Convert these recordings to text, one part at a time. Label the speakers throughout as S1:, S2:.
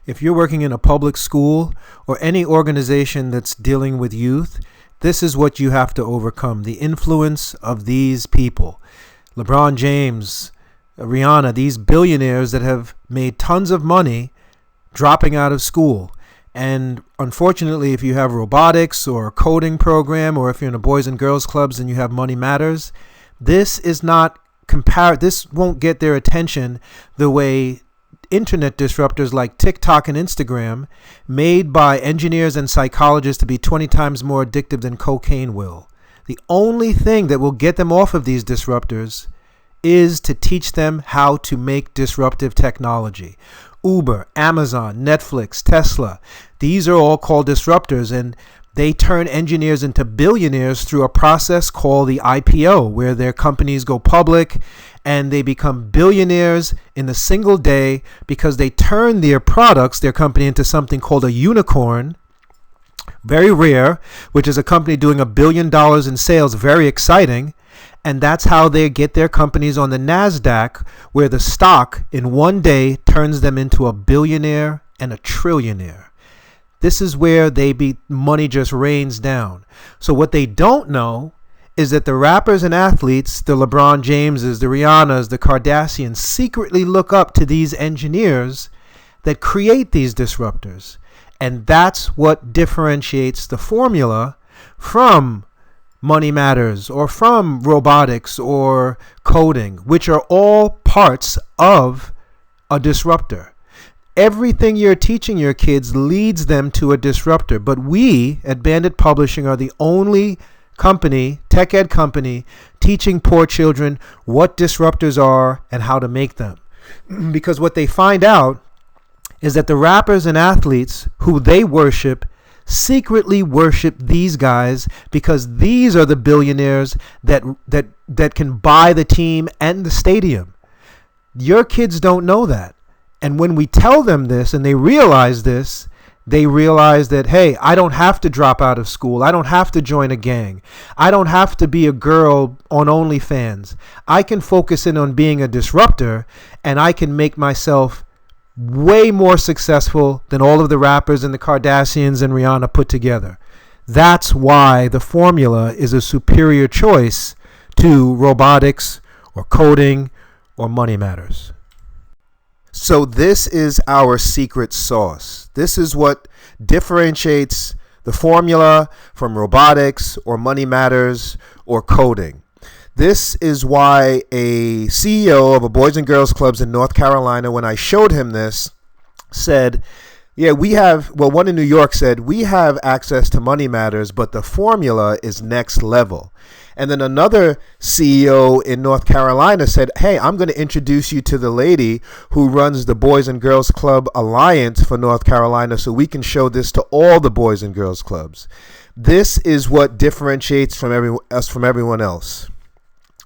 S1: If you're working in a public school or any organization that's dealing with youth, this is what you have to overcome: the influence of these people. LeBron James, Rihanna, these billionaires that have made tons of money dropping out of school. And unfortunately, if you have robotics or a coding program, or if you're in a boys and girls clubs and you have Money Matters, this is not this won't get their attention the way internet disruptors like TikTok and Instagram, made by engineers and psychologists to be 20 times more addictive than cocaine will. The only thing that will get them off of these disruptors is to teach them how to make disruptive technology. Uber, Amazon, Netflix, Tesla, these are all called disruptors, and they turn engineers into billionaires through a process called the IPO, where their companies go public and they become billionaires in a single day because they turn their products, their company, into something called a unicorn, very rare, which is a company doing $1 billion in sales, very exciting. And that's how they get their companies on the NASDAQ, where the stock in one day turns them into a billionaire and a trillionaire. This is where money just rains down. So what they don't know is that the rappers and athletes, the LeBron Jameses, the Rihannas, the Kardashians, secretly look up to these engineers that create these disruptors. And that's what differentiates the formula from Money Matters or from robotics or coding, which are all parts of a disruptor. Everything you're teaching your kids leads them to a disruptor. But we at Bandit Publishing are the only company, tech ed company, teaching poor children what disruptors are and how to make them. Because what they find out is that the rappers and athletes who they worship secretly worship these guys because these are the billionaires that can buy the team and the stadium. Your kids don't know that. And when we tell them this and they realize this, they realize that, hey, I don't have to drop out of school. I don't have to join a gang. I don't have to be a girl on OnlyFans. I can focus in on being a disruptor, and I can make myself way more successful than all of the rappers and the Kardashians and Rihanna put together. That's why the formula is a superior choice to robotics or coding or Money Matters. So this is our secret sauce. This is what differentiates the formula from robotics or Money Matters or coding. This is why a CEO of a Boys and Girls Clubs in North Carolina, when I showed him this, said, one in New York said, we have access to Money Matters, but the formula is next level. And then another CEO in North Carolina said, hey, I'm going to introduce you to the lady who runs the Boys and Girls Club Alliance for North Carolina so we can show this to all the Boys and Girls Clubs. This is what differentiates us from everyone else.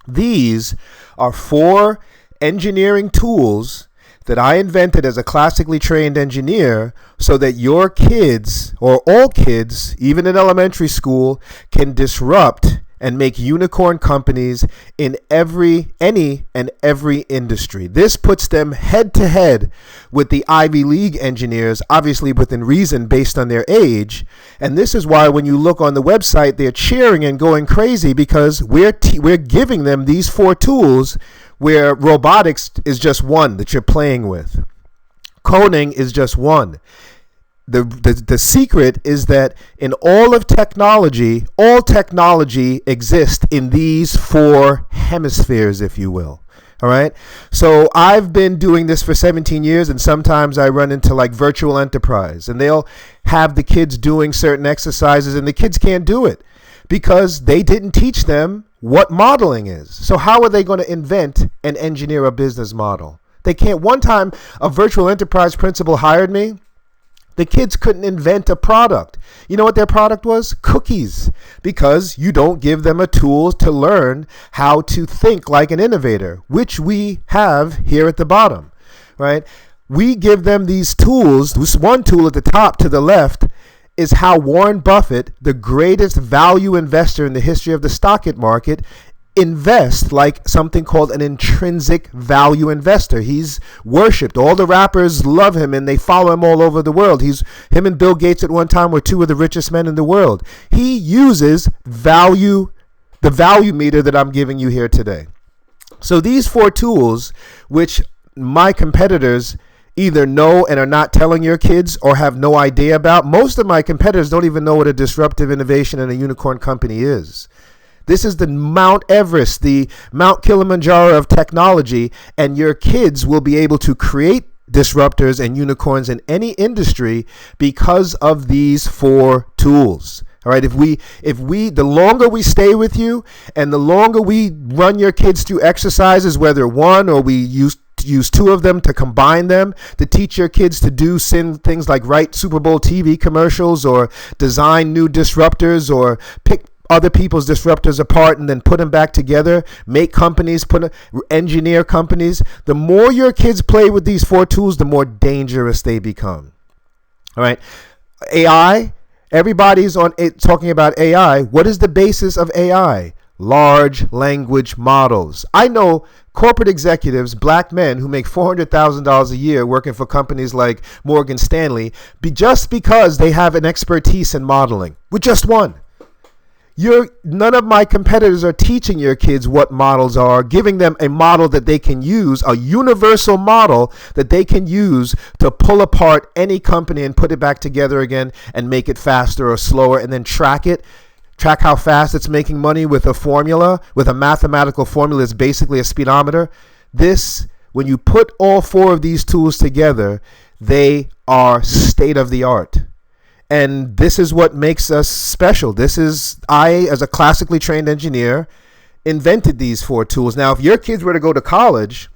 S1: These are 4 engineering tools that I invented as a classically trained engineer so that your kids, or all kids, even in elementary school, can disrupt and make unicorn companies in any and every industry. This puts them head to head with the Ivy League engineers, obviously within reason based on their age. And this is why when you look on the website, they're cheering and going crazy because we're giving them these 4 tools where robotics is just one that you're playing with. Coding is just one. The secret is that in all technology exists in these 4 hemispheres, if you will. All right. So I've been doing this for 17 years, and sometimes I run into like virtual enterprise, and they'll have the kids doing certain exercises, and the kids can't do it because they didn't teach them what modeling is. So how are they going to invent and engineer a business model? They can't. One time, a virtual enterprise principal hired me. The kids couldn't invent a product. You know what their product was? Cookies. Because you don't give them a tool to learn how to think like an innovator, which we have here at the bottom, right? We give them these tools. This one tool at the top to the left is how Warren Buffett, the greatest value investor in the history of the stock market, invest like something called an intrinsic value investor. He's worshipped. All the rappers love him and they follow him all over the world. Him and Bill Gates at one time were two of the richest men in the world. He uses the value meter that I'm giving you here today. So these 4 tools, which my competitors either know and are not telling your kids or have no idea about. Most of my competitors don't even know what a disruptive innovation and a unicorn company is. This is the Mount Everest, the Mount Kilimanjaro of technology, and your kids will be able to create disruptors and unicorns in any industry because of these 4 tools. All right, if we, the longer we stay with you and the longer we run your kids through exercises, whether one or we use 2 of them to combine them to teach your kids to do things like write Super Bowl TV commercials or design new disruptors or pick other people's disruptors apart and then put them back together, make companies, engineer companies. The more your kids play with these 4 tools, the more dangerous they become. All right, AI. Everybody's talking about AI. What is the basis of AI? Large language models. I know corporate executives, black men who make $400,000 a year working for companies like Morgan Stanley, just because they have an expertise in modeling, with just one. None of my competitors are teaching your kids what models are, giving them a model that they can use, a universal model that they can use to pull apart any company and put it back together again and make it faster or slower and then track how fast it's making money with a formula, with a mathematical formula. It's basically a speedometer. When you put all 4 of these tools together, they are state of the art. And this is what makes us special. I, as a classically trained engineer, invented these 4 tools. Now, if your kids were to go to college,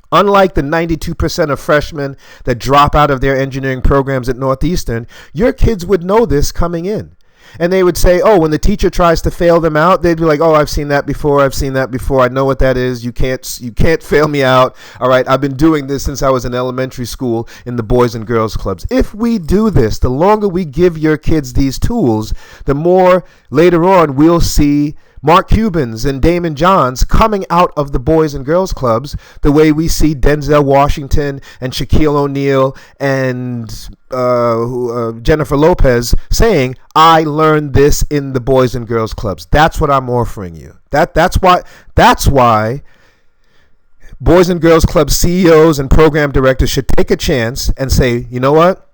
S1: unlike the 92% of freshmen that drop out of their engineering programs at Northeastern, your kids would know this coming in. And they would say, when the teacher tries to fail them out, they'd be like, I've seen that before. I know what that is. You can't fail me out. All right, I've been doing this since I was in elementary school in the Boys and Girls Clubs. If we do this, the longer we give your kids these tools, the more later on we'll see Mark Cubans and Damon Johns coming out of the Boys and Girls Clubs the way we see Denzel Washington and Shaquille O'Neal and Jennifer Lopez saying, I learned this in the Boys and Girls Clubs. That's what I'm offering you. That's why Boys and Girls Club CEOs and program directors should take a chance and say, you know what?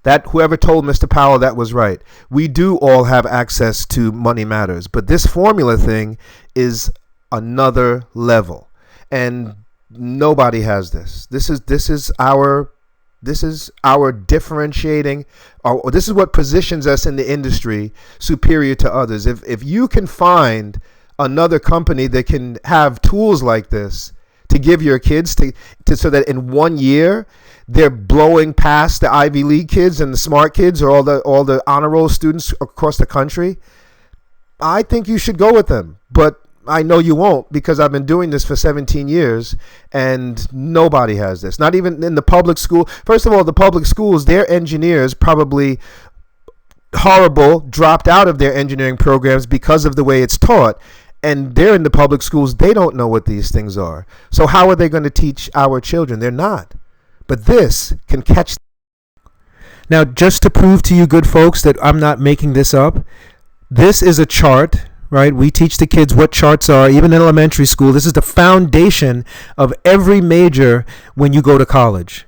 S1: That whoever told Mr. Powell that was right. We do all have access to Money Matters, but this formula thing is another level, and nobody has this. This is our differentiating. This is what positions us in the industry superior to others. If you can find another company that can have tools like this to give your kids to so that in 1 year they're blowing past the Ivy League kids and the smart kids or all the honor roll students across the country, I think you should go with them. But I know you won't, because I've been doing this for 17 years and nobody has this. Not even in the public school. First of all, the public schools, their engineers probably horrible, dropped out of their engineering programs because of the way it's taught. And they're in the public schools. They don't know what these things are. So how are they going to teach our children? They're not. But this can catch. Now, just to prove to you good folks that I'm not making this up, this is a chart, right? We teach the kids what charts are, even in elementary school. This is the foundation of every major when you go to college.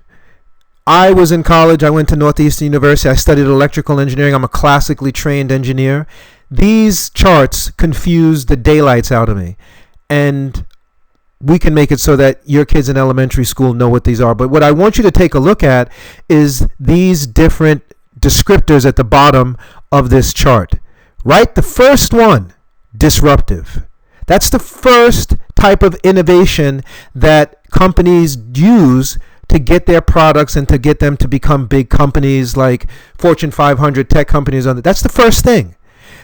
S1: I was in college. I went to Northeastern University. I studied electrical engineering. I'm a classically trained engineer. These charts confuse the daylights out of me. And we can make it so that your kids in elementary school know what these are. But what I want you to take a look at is these different descriptors at the bottom of this chart. Right? The first one, disruptive. That's the first type of innovation that companies use to get their products and to get them to become big companies like Fortune 500 tech companies. That's the first thing.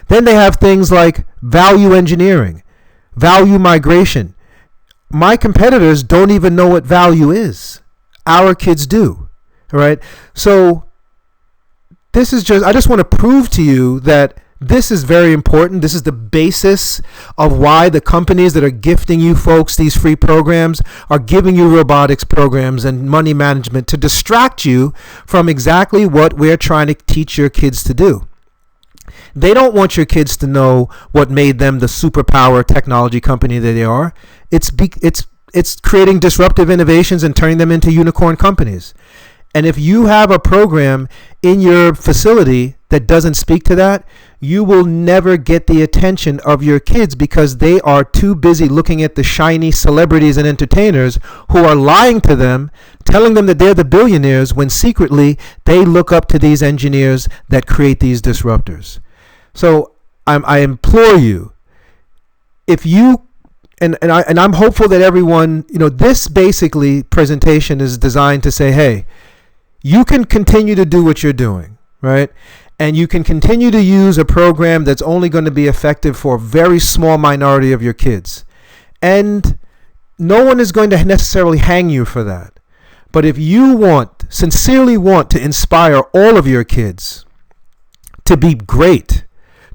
S1: Then they have things like value engineering, value migration. My competitors don't even know what value is. Our kids do. All right. So this is I just want to prove to you that This is very important. This is the basis of why the companies that are gifting you folks these free programs are giving you robotics programs and money management to distract you from exactly what we're trying to teach your kids to do. They don't want your kids to know what made them the superpower technology company that they are. It's creating disruptive innovations and turning them into unicorn companies. And if you have a program in your facility that doesn't speak to that, you will never get the attention of your kids because they are too busy looking at the shiny celebrities and entertainers who are lying to them, telling them that they're the billionaires when secretly they look up to these engineers that create these disruptors. So I implore you, if you and I'm hopeful that everyone, this basically presentation is designed to say, hey, you can continue to do what you're doing, right? And you can continue to use a program that's only going to be effective for a very small minority of your kids. And no one is going to necessarily hang you for that. But if you sincerely want to inspire all of your kids to be great,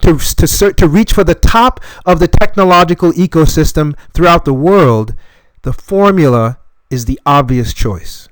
S1: to reach for the top of the technological ecosystem throughout the world, the formula is the obvious choice.